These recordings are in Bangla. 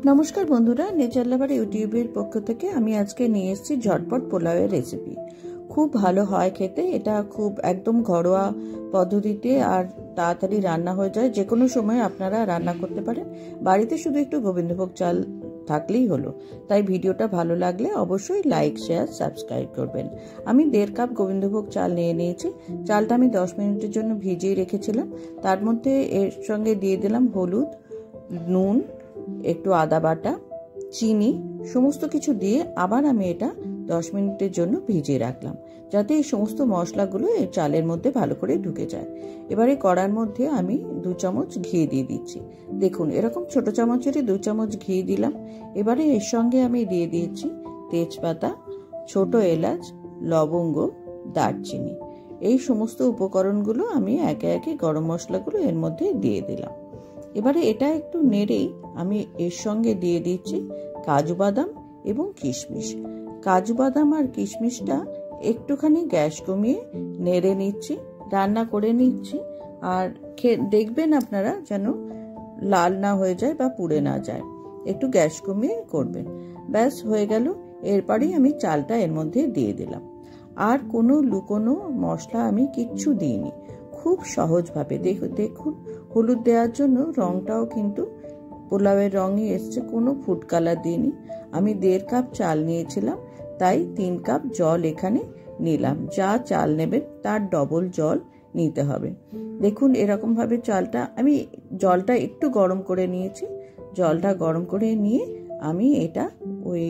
নমস্কার বন্ধুরা, নেচার লাভার ইউটিউবের পক্ষ থেকে আমি আজকে নিয়ে এসেছি ঝটপট পোলাওয়ের রেসিপি। খুব ভালো হয় খেতে। এটা খুব একদম ঘরোয়া পদ্ধতিতে আর তাড়াতাড়ি রান্না হয়ে যায়। যে কোনো সময় আপনারা রান্না করতে পারেন। বাড়িতে শুধু একটু গোবিন্দভোগ চাল থাকলেই হলো। তাই ভিডিওটা ভালো লাগলে অবশ্যই লাইক, শেয়ার, সাবস্ক্রাইব করবেন। আমি 1.5 কাপ গোবিন্দভোগ চাল নিয়ে নিয়েছি। চালটা আমি 10 মিনিটের জন্য ভিজিয়ে রেখেছিলাম। তার মধ্যে এর সঙ্গে দিয়ে দিলাম হলুদ, নুন, একটু আদা বাটা, চিনি, সমস্ত কিছু দিয়ে আবার আমি এটা 10 মিনিটের জন্য ভিজিয়ে রাখলাম, যাতে এই সমস্ত মশলাগুলো এই চালের মধ্যে ভালো করে ঢুকে যায়। এবারে কড়ার মধ্যে আমি 2 চামচ ঘি দিয়ে দিচ্ছি। দেখুন, এরকম ছোট চামচেরই 2 চামচ ঘি দিলাম। এবারে এর সঙ্গে আমি দিয়ে দিয়েছি তেজপাতা, ছোট এলাচ, লবঙ্গ, দারচিনি। এই সমস্ত উপকরণগুলো আমি একে একে গরম মশলাগুলো এর মধ্যে দিয়ে দিলাম। এবারে এটা একটু নেড়েই আমি এর সঙ্গে দিয়ে দিচ্ছি কাজু বাদাম এবং কিশমিশ। কাজু বাদাম আর কিশমিশটা একটুখানি গ্যাস কমিয়ে নেড়ে নিচ্ছি, রান্না করে নিচ্ছি। আর দেখবেন আপনারা যেন লাল না হয়ে যায় বা পুড়ে না যায়, একটু গ্যাস কমিয়ে করবেন। ব্যাস হয়ে গেল। এরপরেই আমি চালটা এর মধ্যে দিয়ে দিলাম। আর কোনো লুকোনো মশলা আমি কিচ্ছু দিইনি, খুব সহজভাবে। দেখুন, হলুদ দেওয়ার জন্য রংটাও কিন্তু পোলাওয়ের রঙই এসছে, কোনো ফুড কালার দিইনি। আমি 1.5 কাপ চাল নিয়েছিলাম, তাই 3 কাপ জল এখানে নিলাম। যা চাল নেবেন তার ডবল জল নিতে হবে। দেখুন, এরকমভাবে জলটা একটু গরম করে নিয়েছি। জলটা গরম করে নিয়ে আমি এটা ওই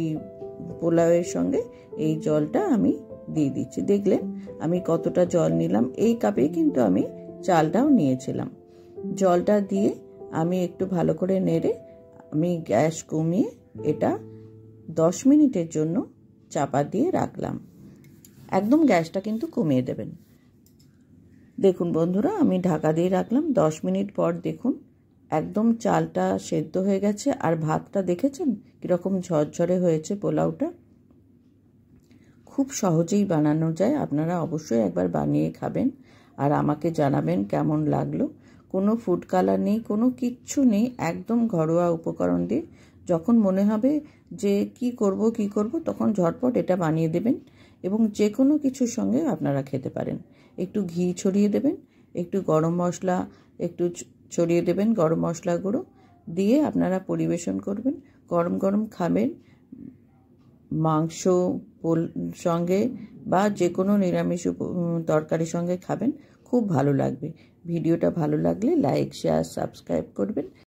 পোলাওয়ের সঙ্গে এই জলটা আমি দিয়ে দিচ্ছি। দেখলেন আমি কতটা জল নিলাম, এই কাপেই কিন্তু আমি চালটাও নিয়েছিলাম। জলটা দিয়ে আমি একটু ভালো করে নেড়ে আমি গ্যাস কমিয়ে এটা 10 মিনিটের জন্য চাপা দিয়ে রাখলাম। একদম গ্যাসটা কিন্তু কমিয়ে দেবেন। দেখুন বন্ধুরা, আমি ঢাকা দিয়ে রাখলাম। 10 মিনিট পর দেখুন একদম চালটা সেদ্ধ হয়ে গেছে। আর ভাতটা দেখেছেন কীরকম ঝরঝরে হয়েছে। পোলাওটা খুব সহজেই বানানো যায়। আপনারা অবশ্যই একবার বানিয়ে খাবেন আর আমাকে জানাবেন কেমন লাগলো। কোনো ফুড কালার নেই, কোনো কিচ্ছু নেই, একদম ঘরোয়া উপকরণ দিয়ে। যখন মনে হবে যে কি করব তখন ঝটপট এটা বানিয়ে দেবেন এবং যে কোনো কিছুর সঙ্গে আপনারা খেতে পারেন। একটু ঘি ছড়িয়ে দেবেন, একটু গরম মশলা একটু ছড়িয়ে দেবেন, গরম মশলা গুঁড়ো দিয়ে আপনারা পরিবেশন করবেন। গরম গরম খাবেন, মাংস সঙ্গে বা যে কোনো নিরামিষ তরকারির সঙ্গে খাবেন, খুব ভালো লাগবে। ভিডিওটা ভালো লাগলে লাইক, শেয়ার, সাবস্ক্রাইব করবেন।